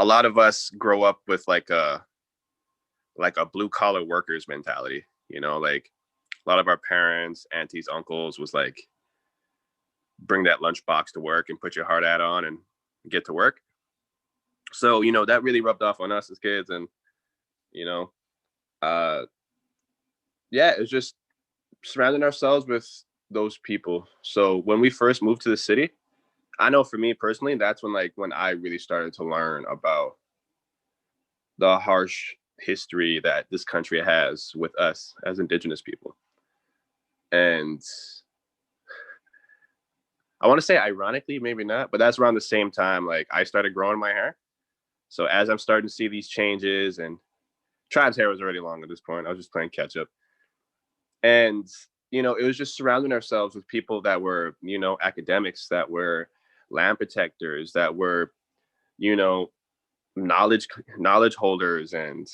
a lot of us grow up with like a blue collar workers mentality, you know, like a lot of our parents, aunties, uncles was like, bring that lunchbox to work and put your hard hat on and get to work. So, you know, that really rubbed off on us as kids. And, you know, uh, yeah, it's just surrounding ourselves with those people. So when we first moved to the city, I know for me personally, that's when I really started to learn about the harsh history that this country has with us as indigenous people. And I want to say ironically, maybe not, but that's around the same time like I started growing my hair. So as I'm starting to see these changes, and Tribe's hair was already long at this point. I was just playing catch up. And, you know, it was just surrounding ourselves with people that were, you know, academics, that were land protectors, that were, you know, knowledge holders, and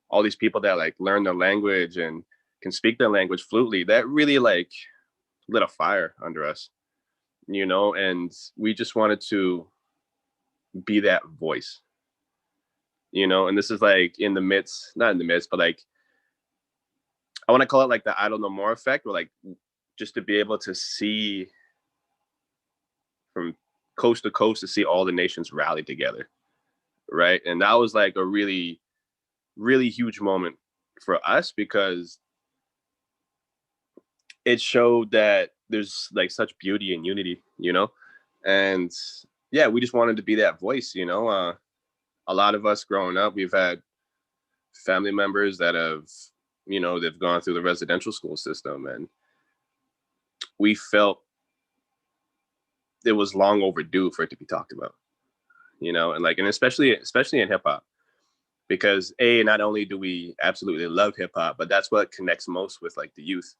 all these people that like learn their language and can speak their language fluently. That really like lit a fire under us, you know, and we just wanted to be that voice, you know. And this is like in the midst, not in the midst, but like I want to call it like the I don't know more effect, where like just to be able to see from coast to coast, to see all the nations rally together, right? And that was like a really, really huge moment for us, because it showed that there's like such beauty and unity, you know. And yeah, we just wanted to be that voice, you know. A lot of us growing up, we've had family members that have, you know, they've gone through the residential school system, and we felt it was long overdue for it to be talked about, you know. And like, and especially in hip hop, because not only do we absolutely love hip hop, but that's what connects most with like the youth.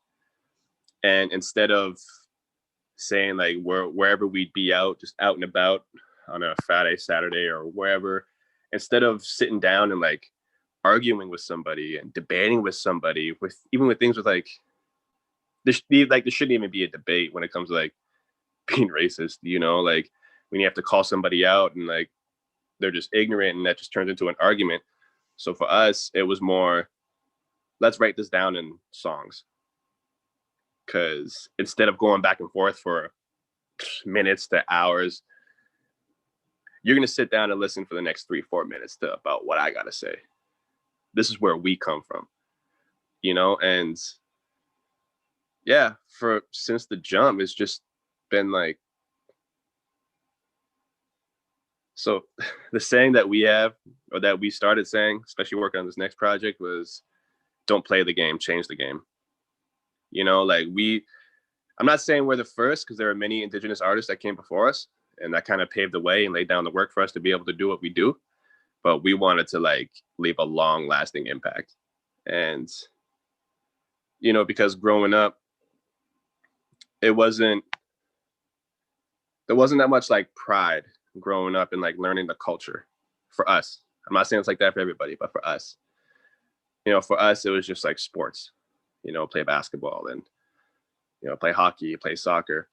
And instead of saying like wherever we'd be out, just out and about on a Friday, Saturday, or wherever, instead of sitting down and like arguing with somebody and debating with somebody, with even with things with like there shouldn't even be a debate when it comes to like being racist, you know, like when you have to call somebody out and like they're just ignorant, and that just turns into an argument. So for us, it was more, let's write this down in songs. Because instead of going back and forth for minutes to hours, you're going to sit down and listen for the next 3-4 minutes to about what I got to say. This is where we come from, you know. And yeah, for since the jump, it's just been like, so the saying that we have, or that we started saying, especially working on this next project, was don't play the game, change the game. You know, like I'm not saying we're the first, because there are many indigenous artists that came before us, and that kind of paved the way and laid down the work for us to be able to do what we do. But we wanted to like leave a long lasting impact. And, you know, because growing up, it wasn't, there wasn't that much like pride growing up and like learning the culture for us. I'm not saying it's like that for everybody, but for us, you know, for us, it was just like sports, you know, play basketball and, you know, play hockey, play soccer.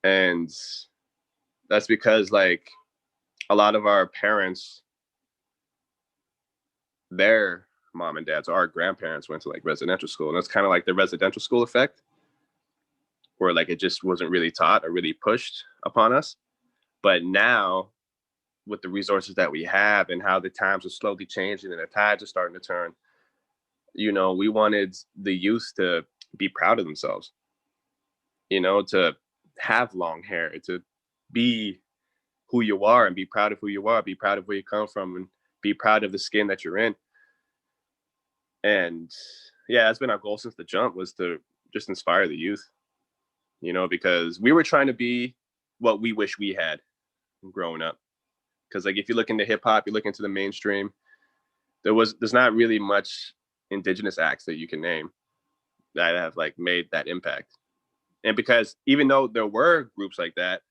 And that's because like a lot of our parents, their mom and dads, our grandparents went to like residential school. And that's kind of like the residential school effect, where like it just wasn't really taught or really pushed upon us. But now, with the resources that we have and how the times are slowly changing and the tides are starting to turn, you know, we wanted the youth to be proud of themselves, you know, to have long hair, to be who you are and be proud of who you are, be proud of where you come from, and be proud of the skin that you're in. And yeah, that's been our goal since the jump, was to just inspire the youth, you know, because we were trying to be what we wish we had growing up. Because like if you look into hip hop, you look into the mainstream, there's not really much indigenous acts that you can name that have like made that impact. And because even though there were groups like that,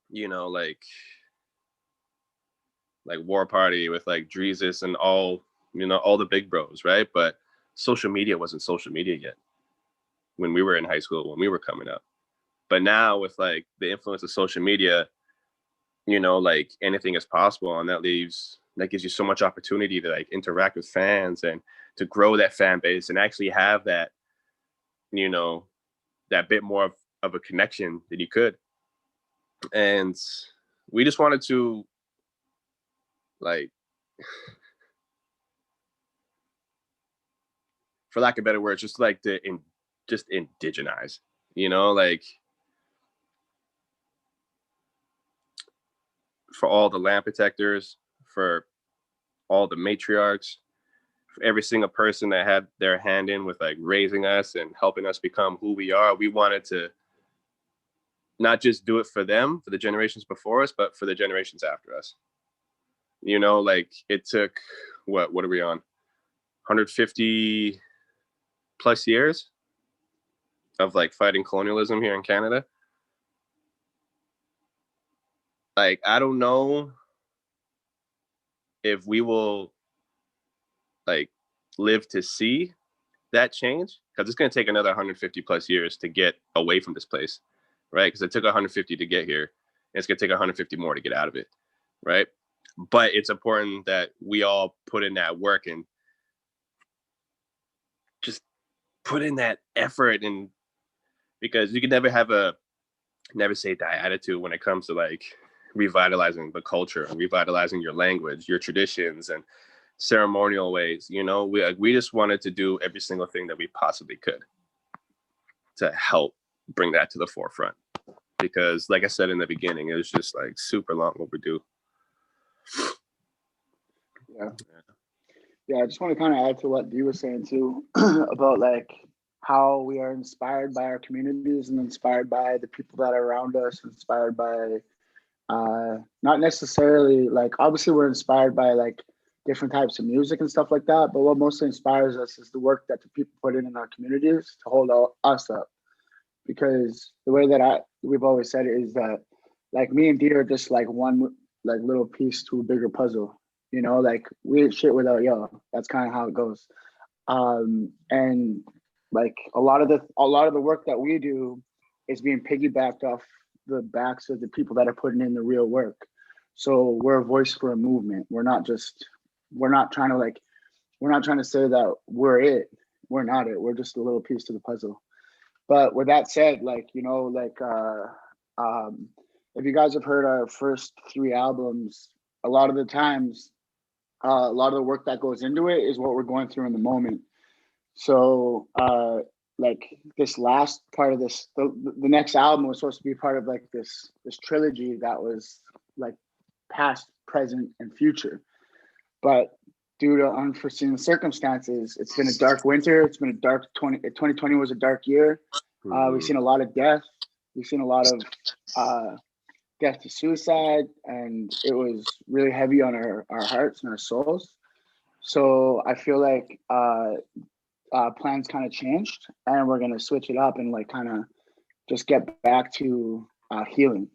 you know, like War Party with like Dreezus and all, you know, all the big bros, right? But social media wasn't social media yet when we were in high school, when we were coming up. But now with like the influence of social media, like anything is possible. And that gives you so much opportunity to like interact with fans and to grow that fan base and actually have that, that bit more of a connection than you could. And we just wanted to, like, for lack of better words, just like just indigenize, like for all the land protectors, for all the matriarchs, for every single person that had their hand in with like raising us and helping us become who we are. We wanted to not just do it for them, for the generations before us, but for the generations after us. Like it took, what are we on? 150 plus years of like fighting colonialism here in Canada. Like, I don't know if we will like live to see that change, because it's going to take another 150 plus years to get away from this place, right? Because it took 150 to get here, and it's going to take 150 more to get out of it, right? But it's important that we all put in that work and just put in that effort, and because you can never say die attitude when it comes to like revitalizing the culture and revitalizing your language, your traditions, and ceremonial ways. We just wanted to do every single thing that we possibly could to help bring that to the forefront, because like I said in the beginning, it was just like super long overdue. Yeah, I just want to kind of add to what Dee was saying too about like how we are inspired by our communities and inspired by the people that are around us, inspired by not necessarily like, obviously we're inspired by like different types of music and stuff like that, but what mostly inspires us is the work that the people put in our communities to hold us up. Because the way that we've always said it is that like me and Dee are just like one like little piece to a bigger puzzle. Like we ain't shit without y'all. That's kind of how it goes. And like a lot of the work that we do is being piggybacked off the backs of the people that are putting in the real work. So we're a voice for a movement. We're not trying to say that we're it. We're not it. We're just a little piece to the puzzle. But with that said, like, if you guys have heard our first 3 albums, a lot of the times, a lot of the work that goes into it is what we're going through in the moment. So, like this last part of this, the next album was supposed to be part of like this trilogy that was like past, present, and future. But due to unforeseen circumstances, it's been a dark winter. It's been a dark 2020 was a dark year. We've seen a lot of death. We've seen a lot of death to suicide, and it was really heavy on our hearts and our souls. So I feel like plans kind of changed, and we're gonna switch it up and like kind of just get back to healing.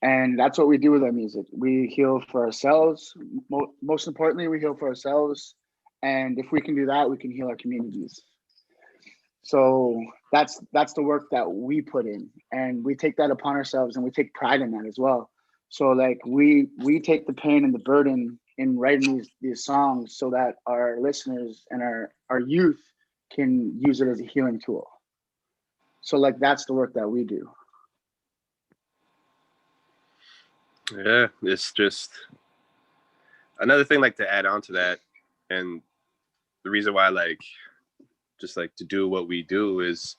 And that's what we do with our music. We heal for ourselves. Most importantly, we heal for ourselves. And if we can do that, we can heal our communities. So that's the work that we put in, and we take that upon ourselves, and we take pride in that as well. So like we take the pain and the burden in writing these songs so that our listeners and our youth can use it as a healing tool. So like that's the work that we do. Yeah, it's just another thing like to add on to that, and the reason why like just like to do what we do is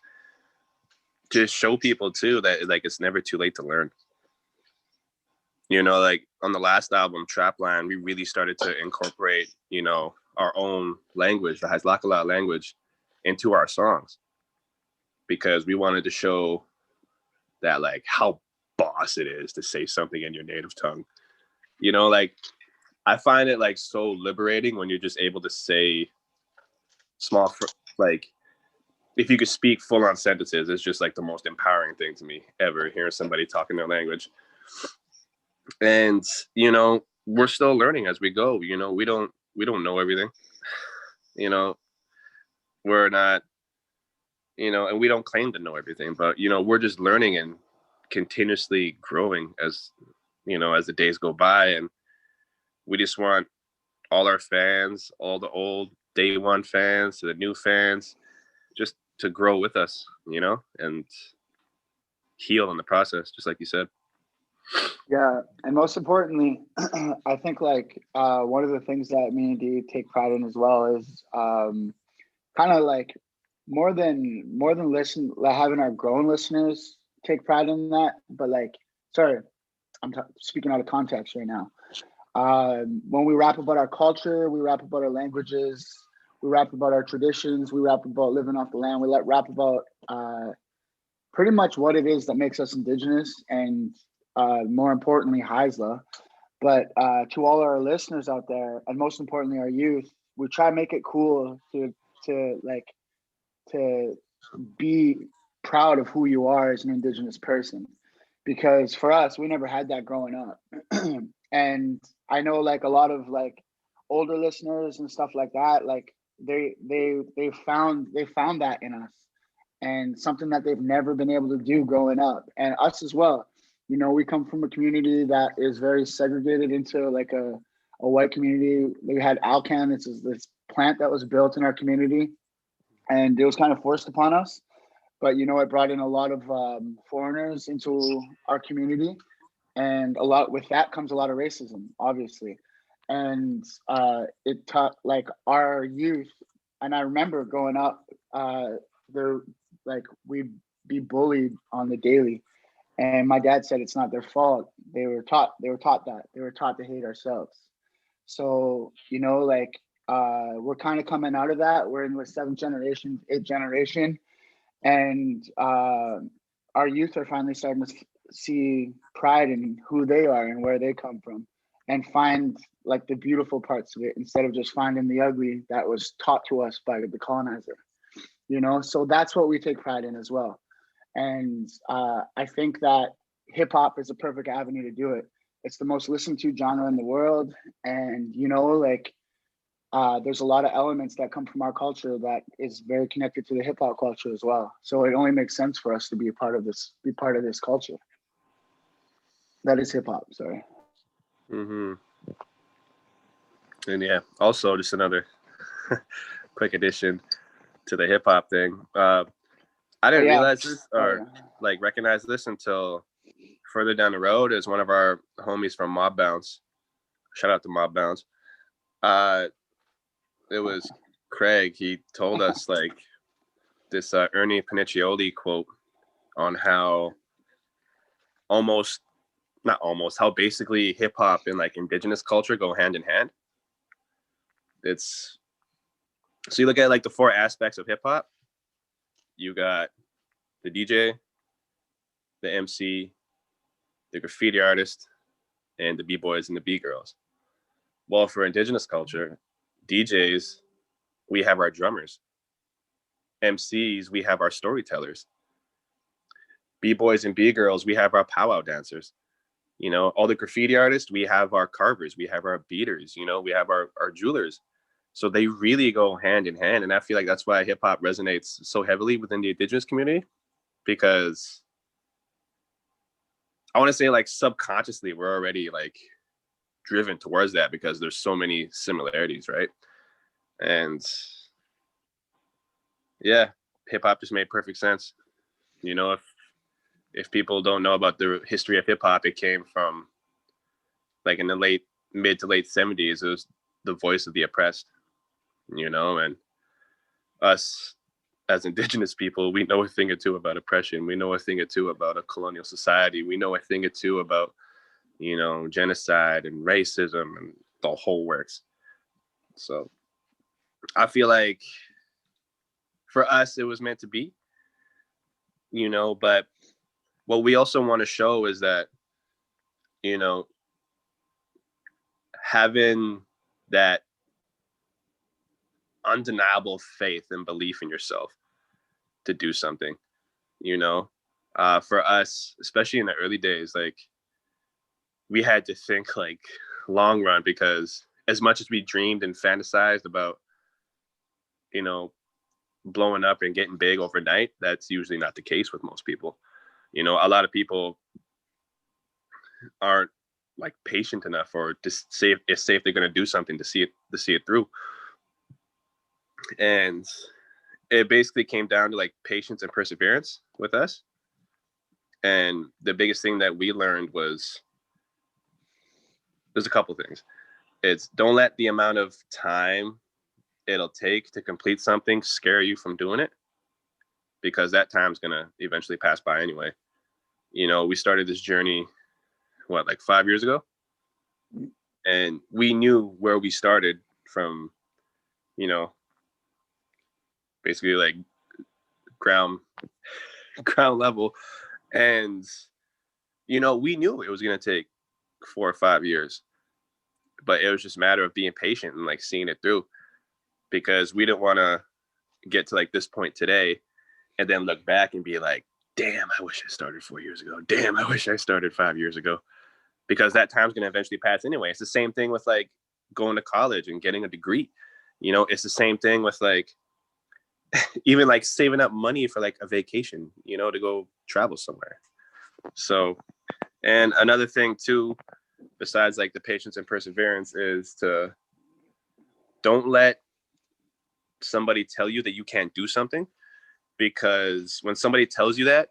to show people too that like it's never too late to learn. Like on the last album, Trapland, we really started to incorporate, our own language, the Haslakala language, into our songs, because we wanted to show that like how boss it is to say something in your native tongue. Like I find it like so liberating when you're just able to say like if you could speak full on sentences. It's just like the most empowering thing to me ever, hearing somebody talking their language. And we're still learning as we go. We don't know everything. We're not, and we don't claim to know everything, but we're just learning and continuously growing as as the days go by. And we just want all our fans, all the old day one fans to the new fans, just to grow with us, and heal in the process, just like you said. Yeah, and most importantly, I think like one of the things that me and Dee take pride in as well is kind of like more than like having our grown listeners take pride in that, but like, sorry, I'm speaking out of context right now. When we rap about our culture, we rap about our languages, we rap about our traditions, we rap about living off the land, we rap about pretty much what it is that makes us indigenous, and more importantly, Haisla. But to all our listeners out there, and most importantly, our youth, we try to make it cool to like to be proud of who you are as an indigenous person, because for us, we never had that growing up. And I know like a lot of like older listeners and stuff like that, like they found that in us, and something that they've never been able to do growing up, and us as well. We come from a community that is very segregated into like a white community. We had alcan, this plant that was built in our community, and it was kind of forced upon us. But it brought in a lot of foreigners into our community, and a lot with that comes a lot of racism, obviously. And it taught like our youth. And I remember growing up, they're like we'd be bullied on the daily, and my dad said it's not their fault. They were taught to hate ourselves. So like we're kind of coming out of that. We're in the seventh generation, eighth generation, and our youth are finally starting to see pride in who they are and where they come from, and find like the beautiful parts of it instead of just finding the ugly that was taught to us by the colonizer. So that's what we take pride in as well. And I think that hip hop is a perfect avenue to do it. It's the most listened to genre in the world, and like there's a lot of elements that come from our culture that is very connected to the hip hop culture as well. So it only makes sense for us to be a part of this, culture. That is hip hop. Sorry. Mm-hmm. And yeah, also just another quick addition to the hip hop thing. I didn't realize this or like recognize this until further down the road, as one of our homies from Mob Bounce. Shout out to Mob Bounce. It was Craig. He told us like this Ernie Paniccioli quote on how how basically hip hop and like indigenous culture go hand in hand. So you look at like the four aspects of hip hop. You got the DJ, the MC, the graffiti artist, and the b-boys and the b-girls. Well, for indigenous culture, DJs, we have our drummers. MCs, we have our storytellers. B-boys and b-girls, we have our powwow dancers. All the graffiti artists, we have our carvers, we have our beaters, we have our jewelers. So they really go hand in hand. And I feel like that's why hip hop resonates so heavily within the indigenous community, because I want to say like subconsciously, we're already like driven towards that because there's so many similarities, right? And yeah, hip hop just made perfect sense. If people don't know about the history of hip hop, it came from like in the mid to late 70s. It was the voice of the oppressed, and us as indigenous people, we know a thing or two about oppression. We know a thing or two about a colonial society. We know a thing or two about, genocide and racism and the whole works. So I feel like for us, it was meant to be, but what we also want to show is that, having that undeniable faith and belief in yourself to do something, for us, especially in the early days, like we had to think like long run, because as much as we dreamed and fantasized about, blowing up and getting big overnight, that's usually not the case with most people. A lot of people aren't like patient enough, or to say if they're going to do something to see it through. And it basically came down to like patience and perseverance with us. And the biggest thing that we learned was, there's a couple things. It's, don't let the amount of time it'll take to complete something scare you from doing it, because that time's going to eventually pass by anyway. You know, we started this journey, like 5 years ago? And we knew where we started from, you know, basically like ground level. And, you know, we knew it was going to take 4 or 5 years, but it was just a matter of being patient and like seeing it through, because we didn't want to get to like this point today and then look back and be like, damn, I wish I started 4 years ago. Damn, I wish I started 5 years ago, because that time's going to eventually pass anyway. It's the same thing with like going to college and getting a degree. You know, it's the same thing with like even like saving up money for like a vacation, you know, to go travel somewhere. So, and another thing too, besides like the patience and perseverance, is to don't let somebody tell you that you can't do something, because when somebody tells you that,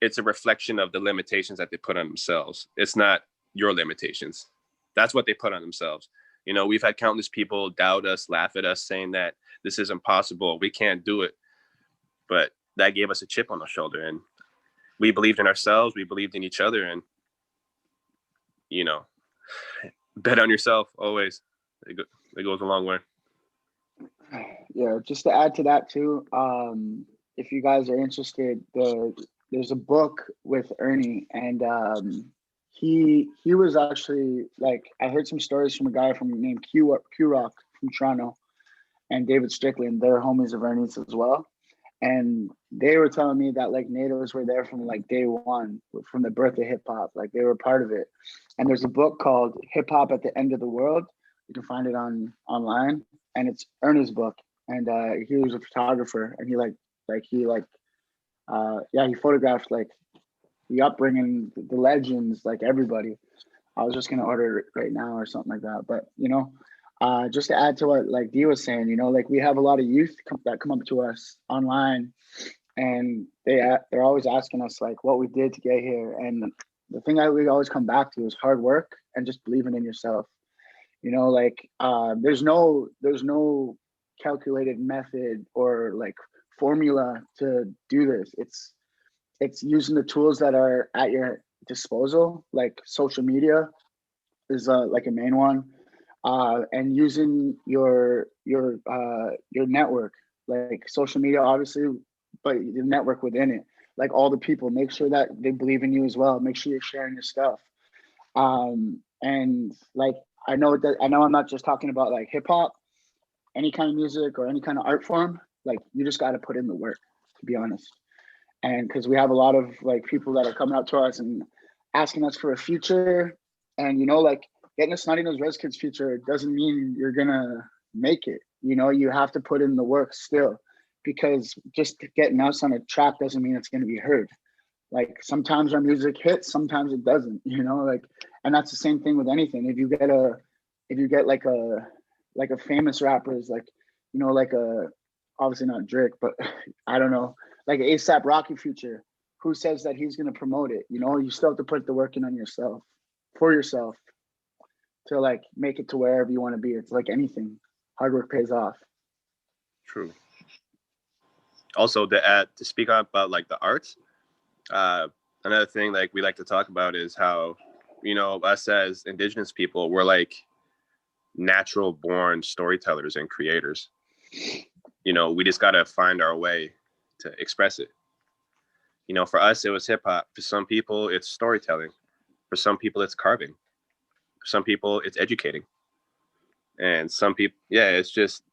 it's a reflection of the limitations that they put on themselves. It's not your limitations. That's what they put on themselves. You know, we've had countless people doubt us, laugh at us, saying that this is impossible, we can't do it. But that gave us a chip on the shoulder, and we believed in ourselves, we believed in each other, and, you know, bet on yourself always. It goes a long way. Yeah, just to add to that too, if you guys are interested, there's a book with Ernie, and he was actually, like, I heard some stories from a guy named Q Rock from Toronto, and David Strickland. They're homies of Ernie's as well, and they were telling me that like natives were there from like day one, from the birth of hip hop. Like they were part of it. And there's a book called Hip Hop at the End of the World. You can find it online, and it's Ernie's book. And he was a photographer, and he photographed like the upbringing, the legends, like everybody. I was just gonna order it right now or something like that. But you know, just to add to what like Dee was saying, you know, like we have a lot of youth that come up to us online, and they're always asking us like what we did to get here. And the thing that we always come back to is hard work and just believing in yourself. You know, like there's no calculated method or like formula to do this. It's using the tools that are at your disposal, like social media is like a main one, and using your network, like social media, obviously, but the network within it, like all the people. Make sure that they believe in you as well. Make sure you're sharing your stuff. And like I know I'm not just talking about like hip hop, any kind of music or any kind of art form. Like you just got to put in the work, to be honest. And because we have a lot of like people that are coming up to us and asking us for a future, and you know, like getting a Snotty Nose Res Kids future doesn't mean you're gonna make it. You know, you have to put in the work still, because just getting us on a track doesn't mean it's gonna be heard. Like sometimes our music hits, sometimes it doesn't. You know, like, and that's the same thing with anything. If you get like a famous rappers, like, you know, like obviously not Drake, but I don't know, like ASAP Rocky future, who says that he's going to promote it? You know, you still have to put the work in on yourself, for yourself, to like make it to wherever you want to be. It's like anything, hard work pays off. True. Also, to speak up about like the arts, another thing like we like to talk about is how, you know, us as Indigenous people, we're like natural born storytellers and creators. You know, we just got to find our way to express it. You know, for us, it was hip hop. For some people, it's storytelling. For some people, it's carving. For some people, it's educating. And some people, yeah, it's just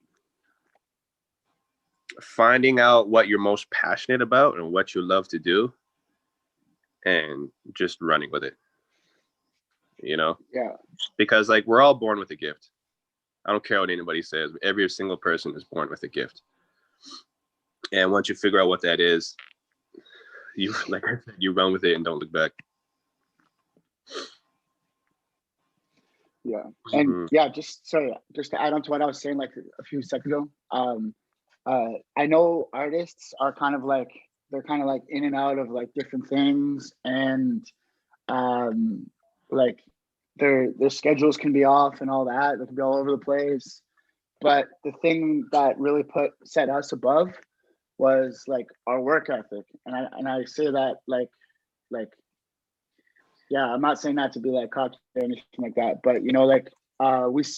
finding out what you're most passionate about and what you love to do, and just running with it. You know? Yeah. Because like we're all born with a gift. I don't care what anybody says. Every single person is born with a gift. And once you figure out what that is, you, like I said, you run with it and don't look back. Yeah. And Mhm. yeah, just to add on to what I was saying like a few seconds ago. I know artists are kind of like, they're kind of like in and out of like different things, and um like their schedules can be off and all that. They can be all over the place. But the thing that really set us above was like our work ethic. And I say that like yeah, I'm not saying that to be like cocky or anything like that, but you know, like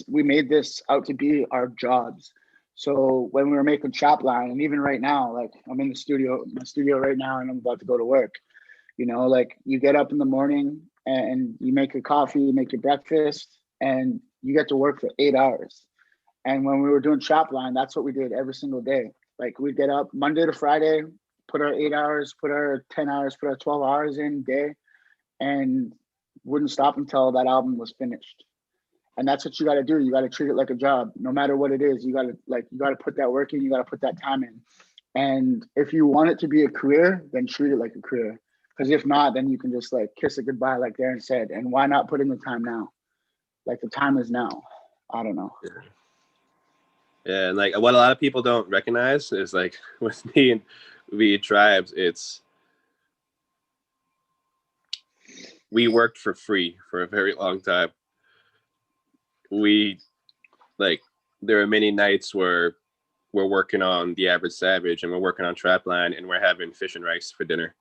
we made this out to be our jobs. So when we were making Trapline, and even right now, like I'm in my studio right now, and I'm about to go to work. You know, like you get up in the morning and you make your coffee, you make your breakfast, and you get to work for 8 hours. And when we were doing Trapline, that's what we did every single day. Like we'd get up Monday to Friday, put our 8 hours, put our 10 hours, put our 12 hours in day, and wouldn't stop until that album was finished. And that's what you got to do. You got to treat it like a job, no matter what it is. You got to put that work in. You got to put that time in. And if you want it to be a career, then treat it like a career. Because if not, then you can just like kiss it goodbye, like Darren said. And why not put in the time now? Like the time is now. I don't know. Yeah, and like what a lot of people don't recognize is like with me and we Tribes, it's we worked for free for a very long time. We like there are many nights where we're working on The Average Savage and we're working on Trapline and we're having fish and rice for dinner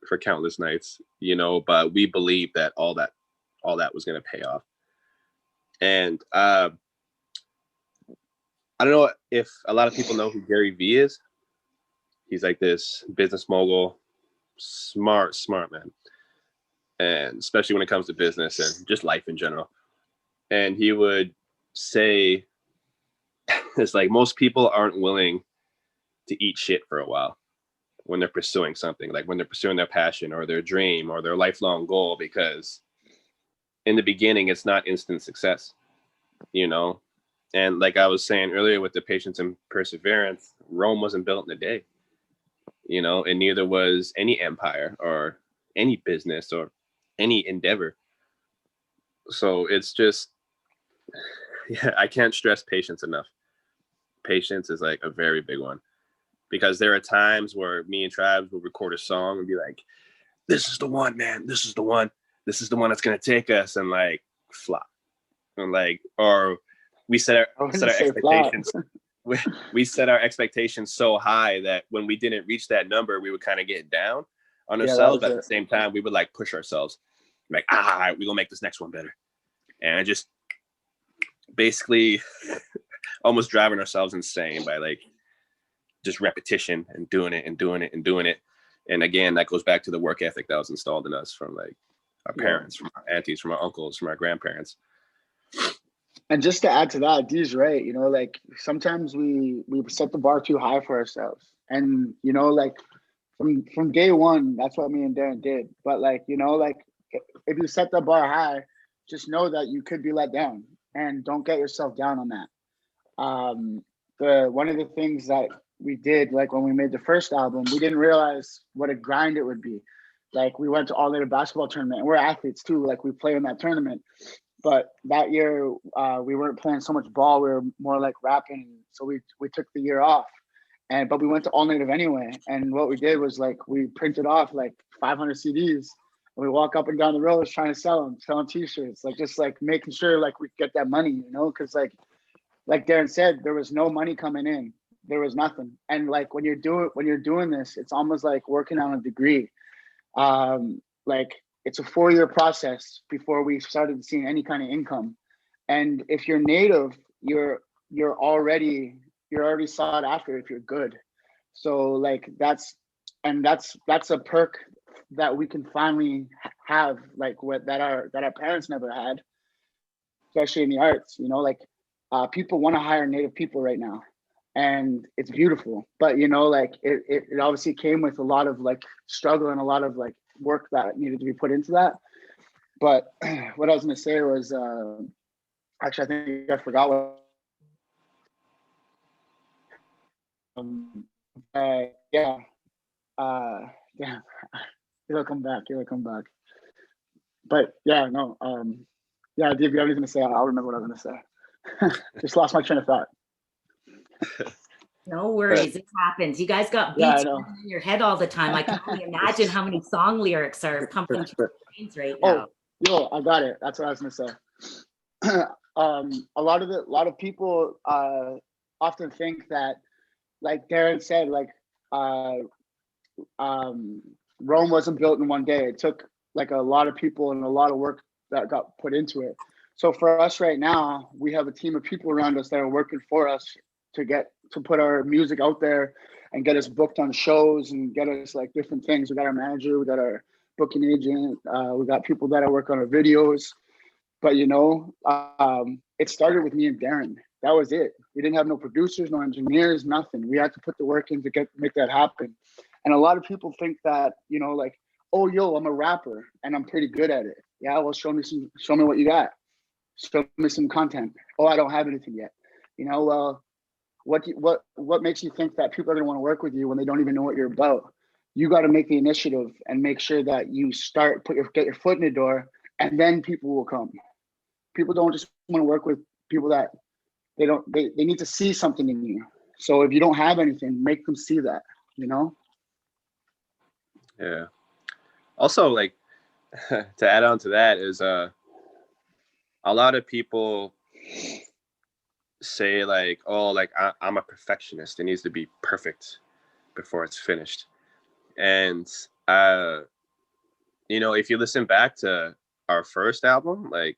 for countless nights, you know, but we believe that all that was going to pay off. And I don't know if a lot of people know who Gary Vee is. He's like this business mogul, smart man. And especially when it comes to business and just life in general. And he would say, it's like most people aren't willing to eat shit for a while when they're pursuing something, like when they're pursuing their passion or their dream or their lifelong goal, because in the beginning, it's not instant success, you know? And like I was saying earlier with the patience and perseverance, Rome wasn't built in a day, you know, and neither was any empire or any business or any endeavor. So it's just, yeah, I can't stress patience enough. Patience is like a very big one because there are times where me and Tribes will record a song and be like, this is the one, man. This is the one. This is the one that's going to take us, and like flop. And like, or we I set wouldn't our say flop. expectations. We set our expectations so high that when we didn't reach that number, we would kind of get down on Yeah, that ourselves. was But at the it. same time, we would like push ourselves, like, we're gonna make this next one better, and just basically almost driving ourselves insane by like just repetition and doing it and doing it and doing it. And again, that goes back to the work ethic that was installed in us from like our Yeah. parents, from our aunties, from our uncles, from our grandparents. And just to add to that, D's right. You know, like sometimes we set the bar too high for ourselves, and you know, like from day one, that's what me and Darren did. But like, you know, like if you set the bar high, just know that you could be let down, and don't get yourself down on that. The one of the things that we did, like when we made the first album, we didn't realize what a grind it would be. Like we went to all night basketball tournament, and we're athletes too. Like we play in that tournament. But that year, we weren't playing so much ball. We were more like rapping. So we took the year off, but we went to all native anyway. And what we did was like we printed off like 500 CDs. And we walk up and down the roads trying to sell them, selling T-shirts, like just like making sure like we get that money, you know, because like Darren said, there was no money coming in. There was nothing. And like when you're doing this, it's almost like working on a degree. Like it's a 4-year process before we started seeing any kind of income. And if you're native, you're already sought after if you're good. So like that's a perk that we can finally have, like what that our parents never had, especially in the arts. You know, like people want to hire native people right now, and it's beautiful. But you know, like it obviously came with a lot of like struggle and a lot of like work that needed to be put into that. But what I was gonna say was actually I think I forgot what. Um, yeah, uh, yeah, it'll come back. It'll come back. But yeah, no. Yeah, if you have anything to say, I'll remember what I was going to say. Just lost my train of thought. No worries, it happens. You guys got Yeah, I beats know. in your head all the time. I can only imagine how many song lyrics are pumping through your brains right now. Oh, yo, I got it. That's what I was going to say. A lot of people often think that, like Darren said, like Rome wasn't built in one day. It took like a lot of people and a lot of work that got put into it. So for us right now, we have a team of people around us that are working for us to put our music out there and get us booked on shows and get us like different things. We got our manager, we got our booking agent, we got people that work on our videos. But it started with me and Darren. That was it. We didn't have no producers, no engineers, nothing. We had to put the work in to make that happen. And a lot of people think that, like, oh, yo, I'm a rapper and I'm pretty good at it. Yeah, well, show me what you got. Show me some content. Oh, I don't have anything yet. Well, what makes you think that people are gonna want to work with you when they don't even know what you're about? You got to make the initiative and make sure that you get your foot in the door, and then people will come. People don't just want to work with people that they need to see something in you. So if you don't have anything, make them see that, Yeah. Also, like, to add on to that is a lot of people say like, oh, like I'm a perfectionist. It needs to be perfect before it's finished. And if you listen back to our first album, like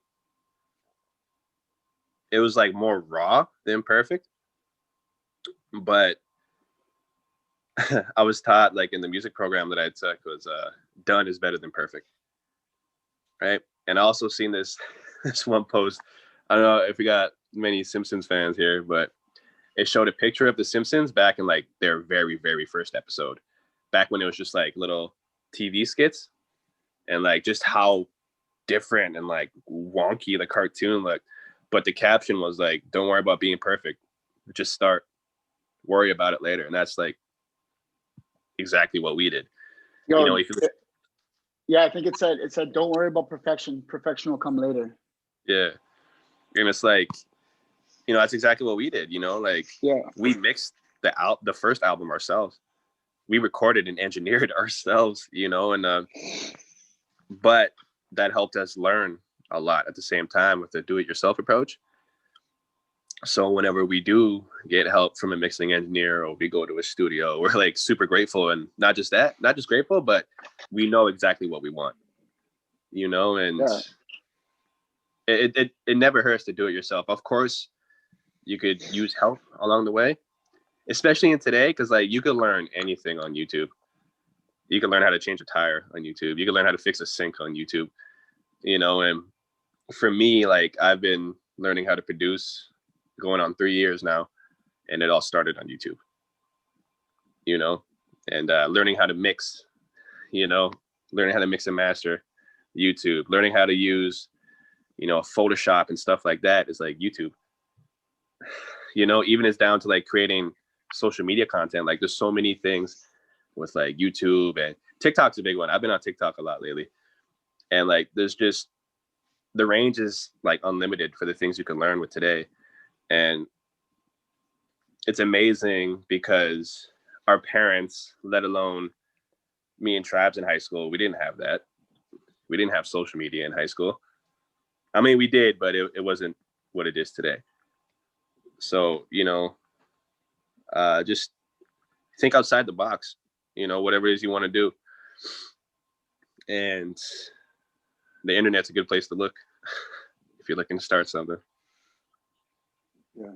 it was like more raw than perfect. But I was taught, like, in the music program that I took, was done is better than perfect. Right. And I also seen this one post. I don't know if we got many Simpsons fans here, but it showed a picture of the Simpsons back in like their very, very first episode, back when it was just like little TV skits, and like just how different and like wonky the cartoon looked. But the caption was like, don't worry about being perfect. Just start. Worry about it later. And that's like exactly what we did. Yeah, I think it said, don't worry about perfection. Perfection will come later. Yeah. And it's like, that's exactly what we did, like, yeah, we mixed the first album ourselves. We recorded and engineered ourselves, and but that helped us learn a lot at the same time with the do-it-yourself approach. So whenever we do get help from a mixing engineer or we go to a studio, we're like super grateful. And not just grateful, but we know exactly what we want, and yeah. it never hurts to do it yourself. Of course, you could use help along the way, especially in today, because like you could learn anything on YouTube. You can learn how to change a tire on YouTube. You can learn how to fix a sink on YouTube, and for me, like, I've been learning how to produce going on 3 years now, and it all started on YouTube, and learning how to mix, learning how to mix and master, YouTube, learning how to use, Photoshop and stuff like that is like YouTube, even it's down to like creating social media content. Like there's so many things with like YouTube, and TikTok's a big one. I've been on TikTok a lot lately, and like there's just, the range is like unlimited for the things you can learn with today. And it's amazing because our parents, let alone me and Trabs in high school, we didn't have that. We didn't have social media in high school. I mean, we did, but it wasn't what it is today. So, just think outside the box, whatever it is you want to do. And the internet's a good place to look if you're looking to start something. Yeah.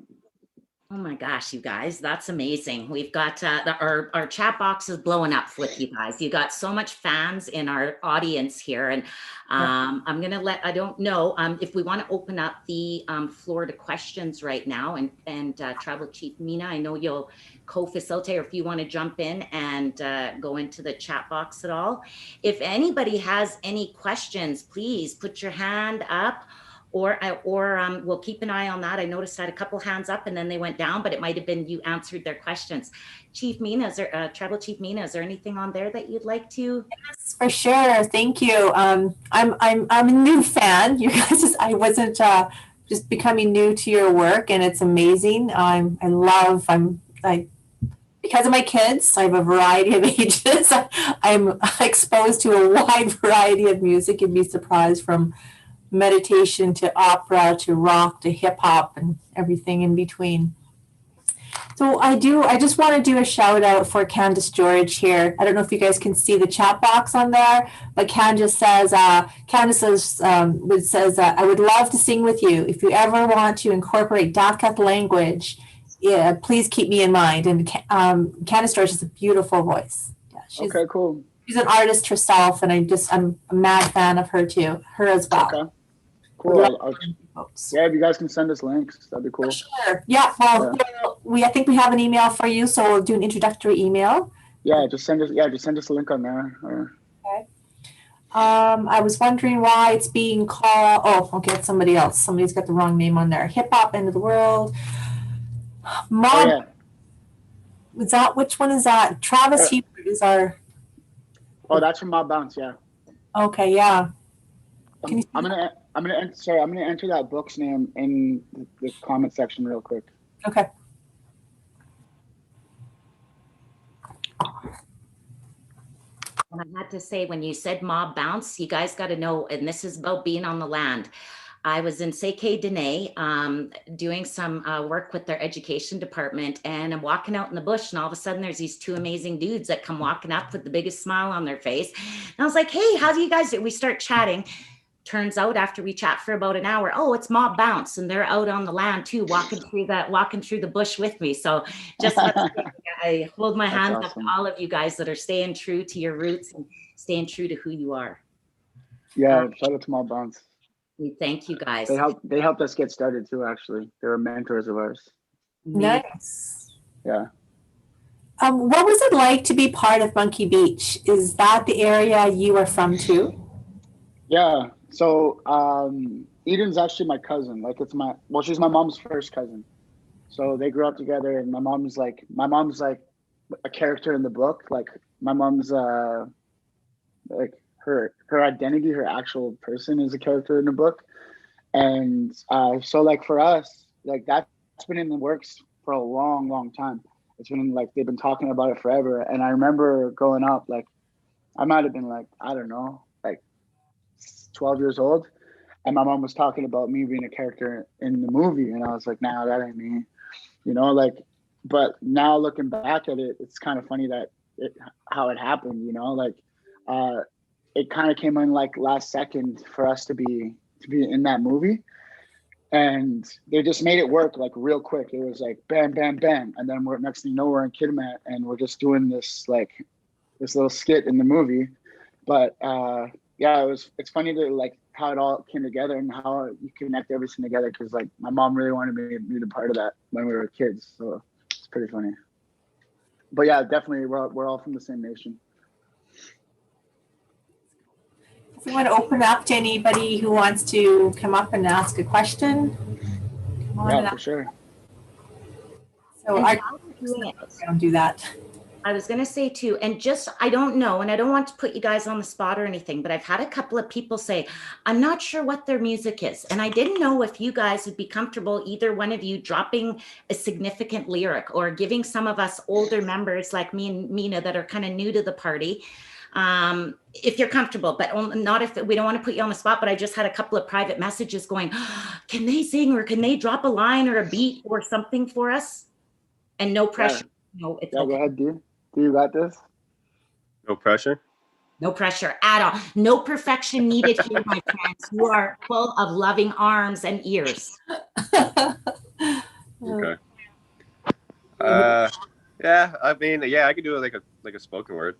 Oh my gosh, you guys, that's amazing. We've got our chat box is blowing up with you guys. You got so much fans in our audience here. And I'm going to I don't know if we want to open up the floor to questions right now. And Tribal Chief Mina, I know you'll co-facilitate, or if you want to jump in and go into the chat box at all. If anybody has any questions, please put your hand up, or we'll keep an eye on that. I noticed I had a couple hands up and then they went down, but it might have been you answered their questions. Chief Mina, Tribal Chief Mina, is there anything on there that you'd like to? Yes, for sure. Thank you. I'm a new fan. You guys, I wasn't just becoming new to your work, and it's amazing. Because of my kids, I have a variety of ages. I'm exposed to a wide variety of music. You'd be surprised, from meditation to opera to rock to hip hop and everything in between. So I just want to do a shout out for Candace George here. I don't know if you guys can see the chat box on there, but Candace says, I would love to sing with you. If you ever want to incorporate Dakat language, yeah, please keep me in mind. And Candace George has a beautiful voice. Yeah, okay, cool. She's an artist herself, and I'm a mad fan of her too. Her as well. Okay, cool. Yeah, if you guys can send us links, that'd be cool. For sure. Yeah. Well, I think we have an email for you, so we'll do an introductory email. Yeah, just send us a link on there. Okay. I was wondering why it's being called. Oh, okay, it's somebody else. Somebody's got the wrong name on there. Hip Hop End of the World. Mob. Oh, yeah. Is that, which one is that? Travis Hebert is our. Oh, that's from Mob Bounce. Yeah. Okay. Yeah. I'm gonna enter that book's name in the comment section real quick. Okay. And I had to say, when you said Mob Bounce, you guys got to know, and this is about being on the land. I was in Seke Dene doing some work with their education department, and I'm walking out in the bush, and all of a sudden there's these two amazing dudes that come walking up with the biggest smile on their face. And I was like, hey, how do you guys do? We start chatting. Turns out after we chat for about an hour, oh, it's Mob Bounce, and they're out on the land too, walking through the bush with me. So just I hold my hands up to all of you guys that are staying true to your roots and staying true to who you are. Yeah, shout out to Mob Bounce. We thank you guys. They helped us get started too. Actually, they were mentors of ours. Nice. Yeah. What was it like to be part of Monkey Beach? Is that the area you are from too? Yeah. So Eden's actually my cousin. Like she's my mom's first cousin. So they grew up together, and my mom's like a character in the book. Like my mom's like her identity, her actual person is a character in the book. And so like for us, like that's been in the works for a long, long time. It's been like they've been talking about it forever. And I remember growing up, like I might have been like, I don't know, like 12 years old. And my mom was talking about me being a character in the movie. And I was like, nah, that ain't me. You know, like, but now looking back at it, it's kind of funny that how it happened, you know, like it kind of came in like last second for us to be in that movie. And they just made it work like real quick. It was like bam, bam, bam. And then next thing you know, we're in Kitimat and we're just doing this little skit in the movie. But yeah, it's funny to like how it all came together and how you connect everything together. Cause like my mom really wanted me to be a part of that when we were kids. So it's pretty funny. But yeah, definitely we're all from the same nation. If you want to open up to anybody who wants to come up and ask a question, come on yeah, up. For sure. So I don't do that. I was going to say too, and just, I don't know, and I don't want to put you guys on the spot or anything, but I've had a couple of people say, I'm not sure what their music is. And I didn't know if you guys would be comfortable, either one of you, dropping a significant lyric or giving some of us older members like me and Mina that are kind of new to the party, if you're comfortable, but not if we don't want to put you on the spot. But I just had a couple of private messages going, can they sing or can they drop a line or a beat or something for us? And no pressure. Yeah. No, it's yeah, okay. Go ahead, dude. Do you got this? No pressure? No pressure at all. No perfection needed here, my friends. You are full of loving arms and ears. Okay. Yeah, I mean, yeah, I could do it like a spoken word.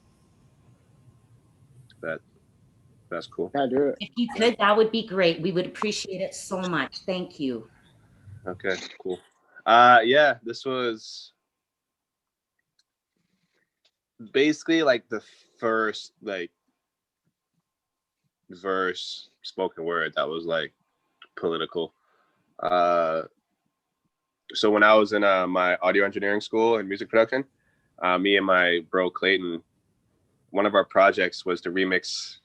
That's cool. Yeah, do it. If you could, that would be great. We would appreciate it so much. Thank you. Okay, cool. Yeah, this was basically like the first like verse spoken word that was like political. So when I was in my audio engineering school and music production, me and my bro Clayton, one of our projects was to remix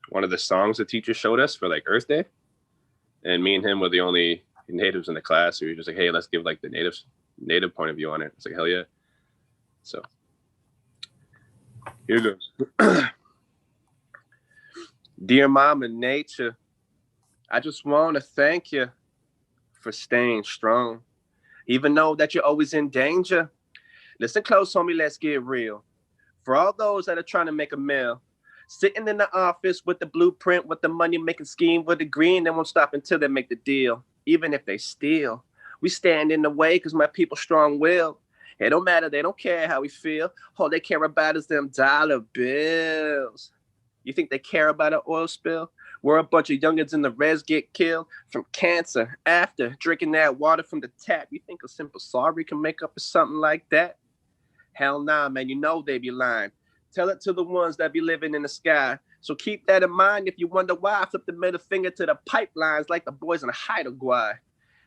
one of the songs the teacher showed us for like Earth Day. And me and him were the only natives in the class. So we were just like, hey, let's give like the native point of view on it. It's like, hell yeah. So here goes. Dear Mama Nature, I just want to thank you for staying strong. Even though that you're always in danger. Listen close, homie, let's get real. For all those that are trying to make a meal, sitting in the office with the blueprint, with the money-making scheme, with the green, they won't stop until they make the deal. Even if they steal, we stand in the way because my people strong-willed. It don't matter, they don't care how we feel. All they care about is them dollar bills. You think they care about an oil spill? Where a bunch of youngins in the res get killed from cancer after drinking that water from the tap. You think a simple sorry can make up for something like that? Hell nah, man, you know they be lying. Tell it to the ones that be living in the sky. So keep that in mind if you wonder why I flip the middle finger to the pipelines like the boys in Haida.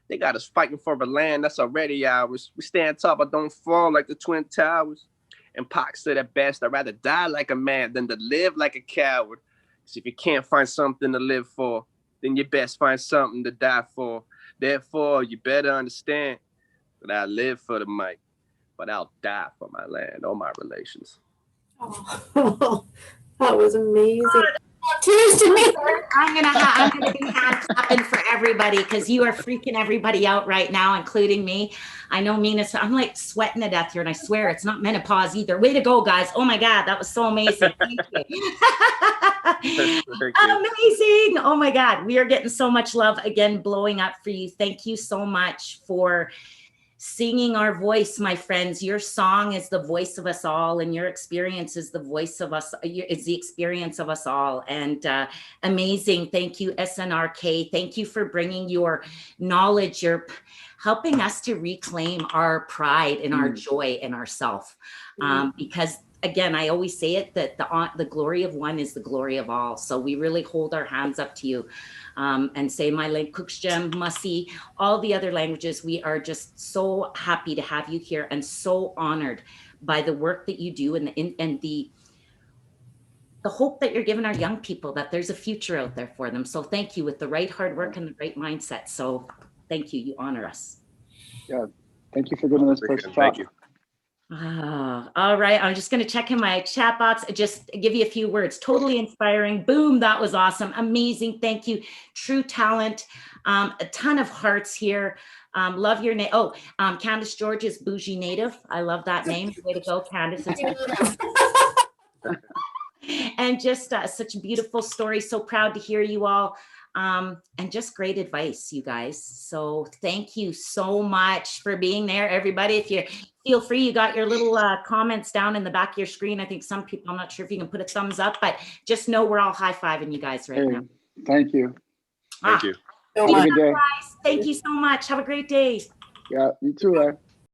They got us fighting for a land that's already ours. We stand tall but don't fall like the Twin Towers. And Pac said at best, I'd rather die like a man than to live like a coward. Because if you can't find something to live for, then you best find something to die for. Therefore, you better understand that I live for the mic, but I'll die for my land or my relations. Oh, that was amazing. Tears to me. I'm gonna be hand clapping for everybody because you are freaking everybody out right now, including me. I know Mina's, I'm like sweating to death here, and I swear it's not menopause either. Way to go, guys. Oh my God, that was so amazing. Thank you. Amazing. Oh my God, we are getting so much love again, blowing up for you. Thank you so much for singing our voice, my friends. Your song is the voice of us all, and your experience is the voice of us. It's the experience of us all. And amazing. Thank you, SNRK. Thank you for bringing your knowledge. You're helping us to reclaim our pride and our joy in ourself. Because again, I always say it, that the glory of one is the glory of all. So we really hold our hands up to you. And say my language, Cooksjem, Mussy, all the other languages. We are just so happy to have you here and so honored by the work that you do and the hope that you're giving our young people, that there's a future out there for them. So thank you, with the right hard work and the right mindset. So thank you. You honor us. Yeah. Thank you for giving us first talk. Thank you. All right. I'm just going to check in my chat box. Just give you a few words. Totally inspiring. Boom. That was awesome. Amazing. Thank you. True talent. A ton of hearts here. Love your name. Oh, Candace George is Bougie Native. I love that name. Way to go, Candace. And just such a beautiful story. So proud to hear you all. And just great advice, you guys. So thank you so much for being there, everybody. If you feel free, you got your little comments down in the back of your screen. I think some people, I'm not sure if you can put a thumbs up, but just know we're all high-fiving you guys right now. Thank you. Thank you. Have a good day. Guys, thank you so much. Have a great day. Yeah, you too.